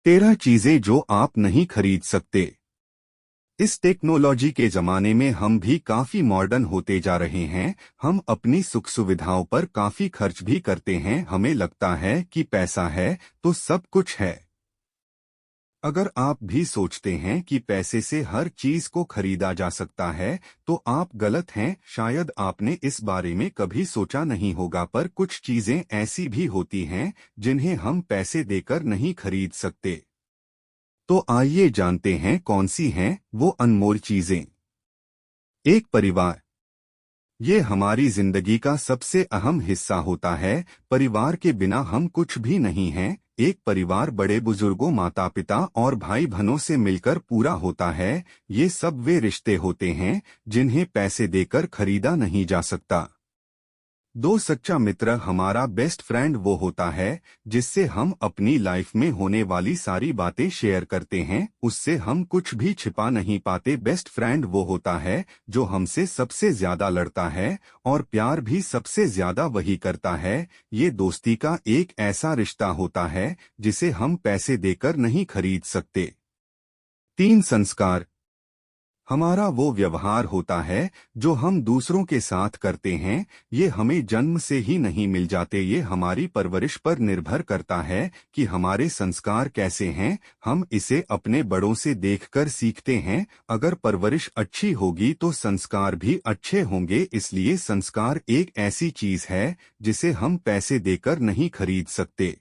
13 चीजें जो आप नहीं खरीद सकते। इस टेक्नोलॉजी के जमाने में हम भी काफी मॉडर्न होते जा रहे हैं। हम अपनी सुख सुविधाओं पर काफी खर्च भी करते हैं। हमें लगता है कि पैसा है तो सब कुछ है। अगर आप भी सोचते हैं कि पैसे से हर चीज को खरीदा जा सकता है तो आप गलत हैं। शायद आपने इस बारे में कभी सोचा नहीं होगा, पर कुछ चीजें ऐसी भी होती हैं जिन्हें हम पैसे देकर नहीं खरीद सकते। तो आइए जानते हैं कौन सी हैं वो अनमोल चीजें। एक परिवार। ये हमारी जिंदगी का सबसे अहम हिस्सा होता है। परिवार के बिना हम कुछ भी नहीं हैं। एक परिवार बड़े बुजुर्गों, माता पिता और भाई बहनों से मिलकर पूरा होता है। ये सब वे रिश्ते होते हैं जिन्हें पैसे देकर खरीदा नहीं जा सकता। दो सच्चा मित्र। हमारा बेस्ट फ्रेंड वो होता है जिससे हम अपनी लाइफ में होने वाली सारी बातें शेयर करते हैं। उससे हम कुछ भी छिपा नहीं पाते। बेस्ट फ्रेंड वो होता है जो हमसे सबसे ज्यादा लड़ता है और प्यार भी सबसे ज्यादा वही करता है। ये दोस्ती का एक ऐसा रिश्ता होता है जिसे हम पैसे देकर नहीं खरीद सकते। 3 संस्कार। हमारा वो व्यवहार होता है जो हम दूसरों के साथ करते हैं। ये हमें जन्म से ही नहीं मिल जाते। ये हमारी परवरिश पर निर्भर करता है कि हमारे संस्कार कैसे हैं। हम इसे अपने बड़ों से देखकर सीखते हैं। अगर परवरिश अच्छी होगी तो संस्कार भी अच्छे होंगे। इसलिए संस्कार एक ऐसी चीज है जिसे हम पैसे देकर नहीं खरीद सकते।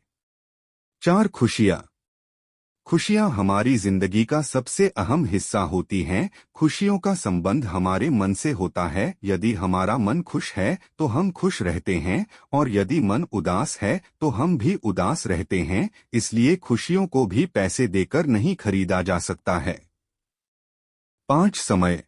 4 खुशियाँ। खुशियाँ हमारी जिंदगी का सबसे अहम हिस्सा होती हैं। खुशियों का संबंध हमारे मन से होता है। यदि हमारा मन खुश है तो हम खुश रहते हैं और यदि मन उदास है तो हम भी उदास रहते हैं। इसलिए खुशियों को भी पैसे देकर नहीं खरीदा जा सकता है। 5 समय।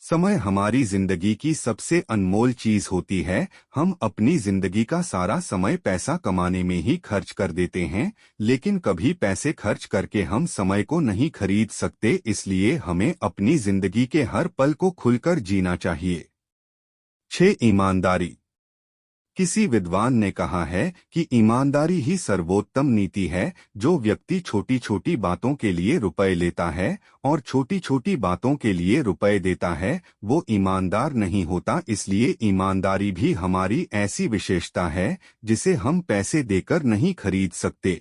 समय हमारी जिंदगी की सबसे अनमोल चीज होती है। हम अपनी जिंदगी का सारा समय पैसा कमाने में ही खर्च कर देते हैं, लेकिन कभी पैसे खर्च करके हम समय को नहीं खरीद सकते। इसलिए हमें अपनी जिंदगी के हर पल को खुलकर जीना चाहिए। 6 ईमानदारी। किसी विद्वान ने कहा है कि ईमानदारी ही सर्वोत्तम नीति है। जो व्यक्ति छोटी छोटी बातों के लिए रुपए लेता है और छोटी छोटी बातों के लिए रुपए देता है वो ईमानदार नहीं होता। इसलिए ईमानदारी भी हमारी ऐसी विशेषता है जिसे हम पैसे देकर नहीं खरीद सकते।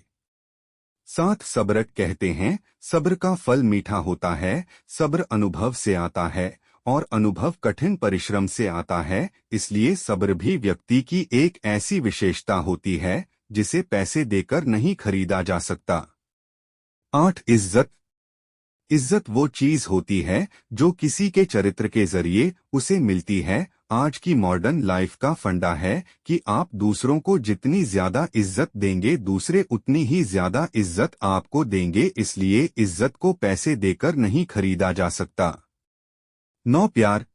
7 सब्र। कहते हैं सब्र का फल मीठा होता है। सब्र अनुभव से आता है और अनुभव कठिन परिश्रम से आता है। इसलिए सब्र भी व्यक्ति की एक ऐसी विशेषता होती है जिसे पैसे देकर नहीं खरीदा जा सकता। 8 इज्जत। इज्जत वो चीज होती है जो किसी के चरित्र के जरिए उसे मिलती है। आज की मॉडर्न लाइफ का फंडा है कि आप दूसरों को जितनी ज्यादा इज्जत देंगे दूसरे उतनी ही ज्यादा इज्जत आपको देंगे। इसलिए इज्जत को पैसे देकर नहीं खरीदा जा सकता। 9 प्यार।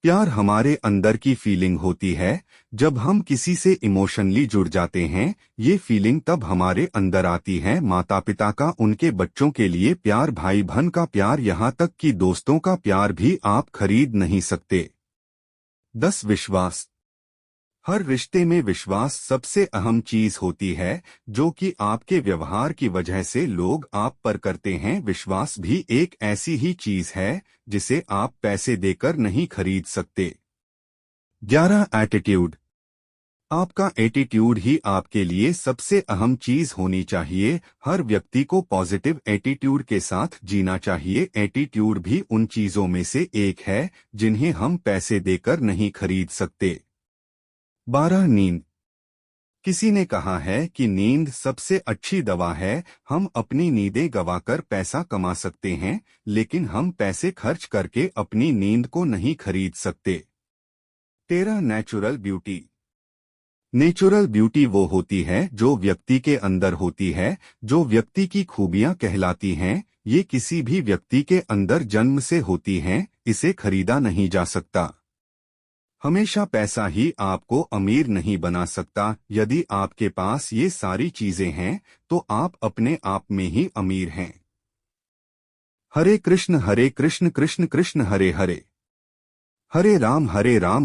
प्यार हमारे अंदर की फीलिंग होती है। जब हम किसी से इमोशनली जुड़ जाते हैं ये फीलिंग तब हमारे अंदर आती है। माता पिता का उनके बच्चों के लिए प्यार, भाई बहन का प्यार, यहाँ तक कि दोस्तों का प्यार भी आप खरीद नहीं सकते। 10 विश्वास। हर रिश्ते में विश्वास सबसे अहम चीज होती है जो कि आपके व्यवहार की वजह से लोग आप पर करते हैं। विश्वास भी एक ऐसी ही चीज है जिसे आप पैसे देकर नहीं खरीद सकते। 11 एटीट्यूड। आपका एटीट्यूड ही आपके लिए सबसे अहम चीज होनी चाहिए। हर व्यक्ति को पॉजिटिव एटीट्यूड के साथ जीना चाहिए। एटीट्यूड भी उन चीजों में से एक है जिन्हें हम पैसे देकर नहीं खरीद सकते। 12 नींद। किसी ने कहा है कि नींद सबसे अच्छी दवा है। हम अपनी नींदें गवाकर पैसा कमा सकते हैं लेकिन हम पैसे खर्च करके अपनी नींद को नहीं खरीद सकते। 13 नेचुरल ब्यूटी। नेचुरल ब्यूटी वो होती है जो व्यक्ति के अंदर होती है, जो व्यक्ति की खूबियां कहलाती हैं। ये किसी भी व्यक्ति के अंदर जन्म से होती हैं, इसे खरीदा नहीं जा सकता। हमेशा पैसा ही आपको अमीर नहीं बना सकता। यदि आपके पास ये सारी चीजें हैं तो आप अपने आप में ही अमीर हैं। हरे कृष्ण कृष्ण कृष्ण हरे हरे, हरे राम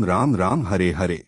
राम राम हरे हरे।